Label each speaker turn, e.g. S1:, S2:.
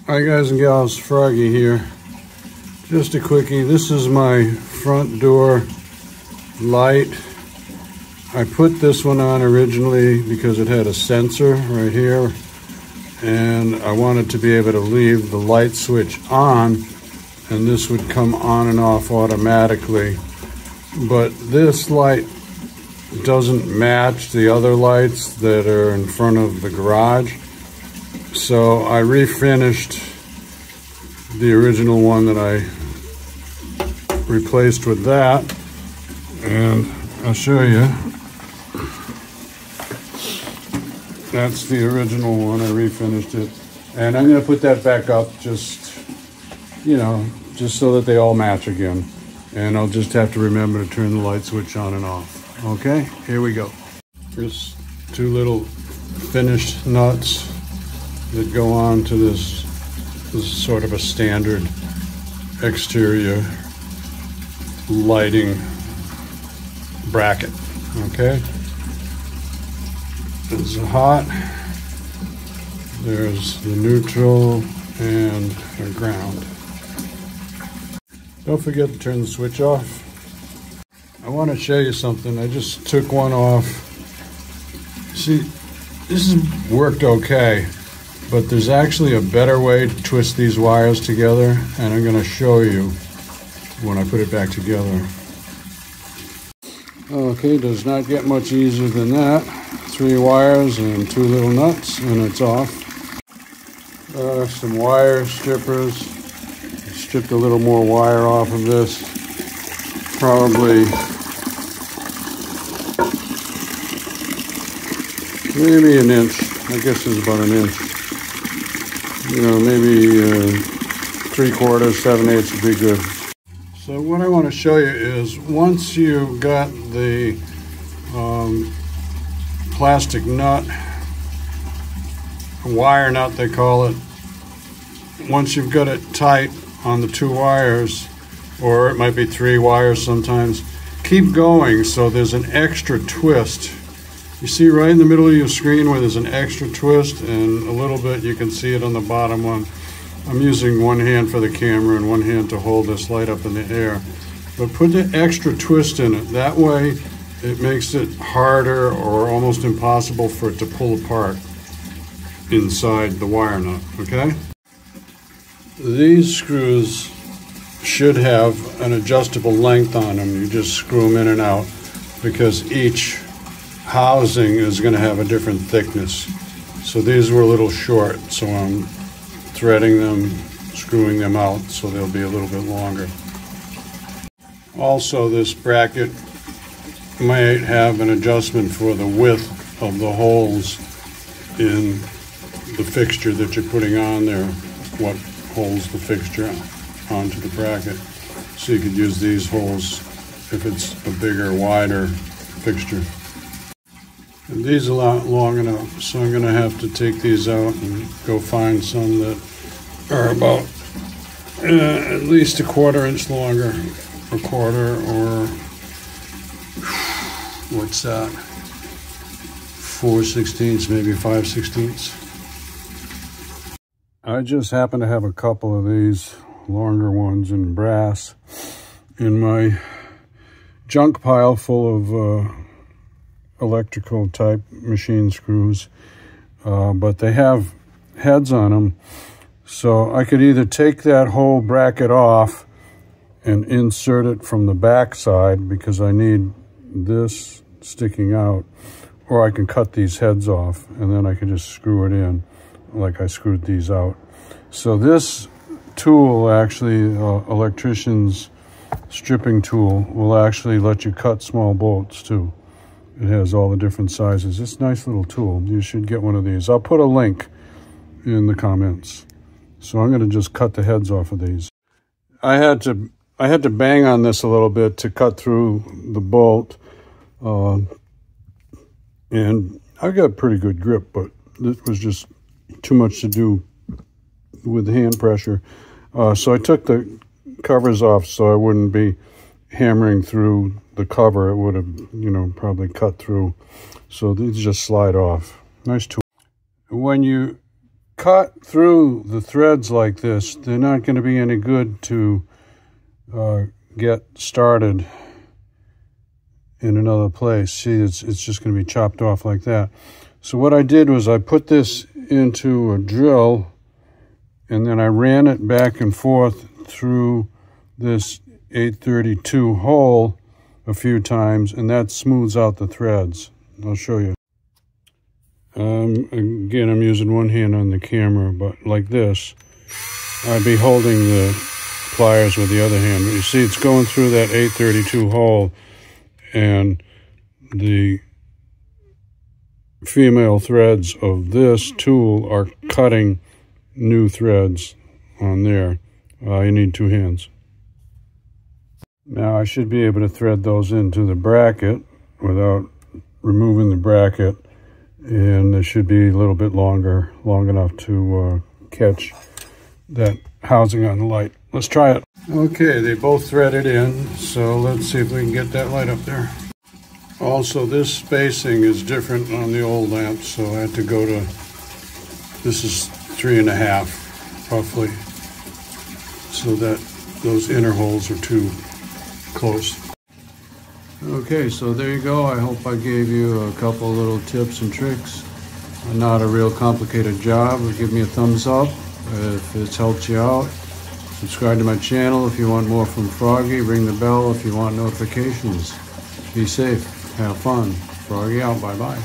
S1: Hi guys and gals, Froggy here. Just a quickie. This is my front door light. I put this one on originally because it had a sensor right here, and I wanted to be able to leave the light switch on and this would come on and off automatically. But this light doesn't match the other lights that are in front of the garage. So I refinished the original one that I replaced with that, and I'll show you. That's the original one. I refinished it, and I'm going to put that back up just, you know, just so that they all match again. And I'll just have to remember to turn the light switch on and off. Okay, here we go. Here's two little finished nuts that go on to this is sort of a standard exterior lighting bracket. Okay, it's hot. There's the neutral and the ground. Don't forget to turn the switch off. I want to show you something. I just took one off. See, this has worked okay, but there's actually a better way to twist these wires together, and I'm going to show you when I put it back together. Okay, does not get much easier than that. 3 wires and 2 little nuts, and it's off. Some wire strippers. Stripped a little more wire off of this. Probably maybe an inch. I guess it's about an inch. You know, maybe 3/4, 7/8 would be good. So what I want to show you is, once you got the plastic nut, wire nut they call it, once you've got it tight on the 2 wires, or it might be 3 wires sometimes, keep going so there's an extra twist. You see right in the middle of your screen where there's an extra twist, and a little bit you can see it on the bottom one. I'm using one hand for the camera and one hand to hold this light up in the air. But put the extra twist in it. That way it makes it harder or almost impossible for it to pull apart inside the wire nut, okay? These screws should have an adjustable length on them. You just screw them in and out, because each housing is going to have a different thickness. So these were a little short, so I'm threading them, screwing them out so they'll be a little bit longer. Also, this bracket might have an adjustment for the width of the holes in the fixture that you're putting on there, what holds the fixture onto the bracket. So you could use these holes if it's a bigger, wider fixture. And these are not long enough, so I'm going to have to take these out and go find some that are about at least 1/4 inch longer, a quarter, or what's that, 4/16, maybe 5/16. I just happen to have a couple of these longer ones in brass in my junk pile full of electrical type machine screws, but they have heads on them, so I could either take that whole bracket off and insert it from the back side, because I need this sticking out, or I can cut these heads off and then I can just screw it in like I screwed these out. So this tool, actually, electrician's stripping tool, will actually let you cut small bolts too. It has all the different sizes. It's a nice little tool. You should get one of these. I'll put a link in the comments. So I'm going to just cut the heads off of these. I had to bang on this a little bit to cut through the bolt, and I got pretty good grip, but this was just too much to do with hand pressure. So I took the covers off so I wouldn't be hammering through the cover. It would have, you know, probably cut through. So these just slide off. Nice tool. When you cut through the threads like this, they're not going to be any good to get started in another place. See, it's just going to be chopped off like that. So what I did was I put this into a drill, and then I ran it back and forth through this 832 hole a few times, and that smooths out the threads. I'll show you. Again, I'm using one hand on the camera, but like this, I'd be holding the pliers with the other hand. But you see, it's going through that 832 hole, and the female threads of this tool are cutting new threads on there. You need two hands. Now I should be able to thread those into the bracket without removing the bracket, and they should be a little bit long enough to catch that housing on the light. Let's try it. Okay, they both threaded in, so let's see if we can get that light up there. Also, this spacing is different on the old lamp, so I had to go to, this is 3.5 roughly, so that those inner holes are too close. Okay, so there you go. I hope I gave you a couple little tips and tricks. Not a real complicated job. Give me a thumbs up if it's helped you out. Subscribe to my channel if you want more from Froggy. Ring the bell if you want notifications. Be safe. Have fun. Froggy out. Bye-bye.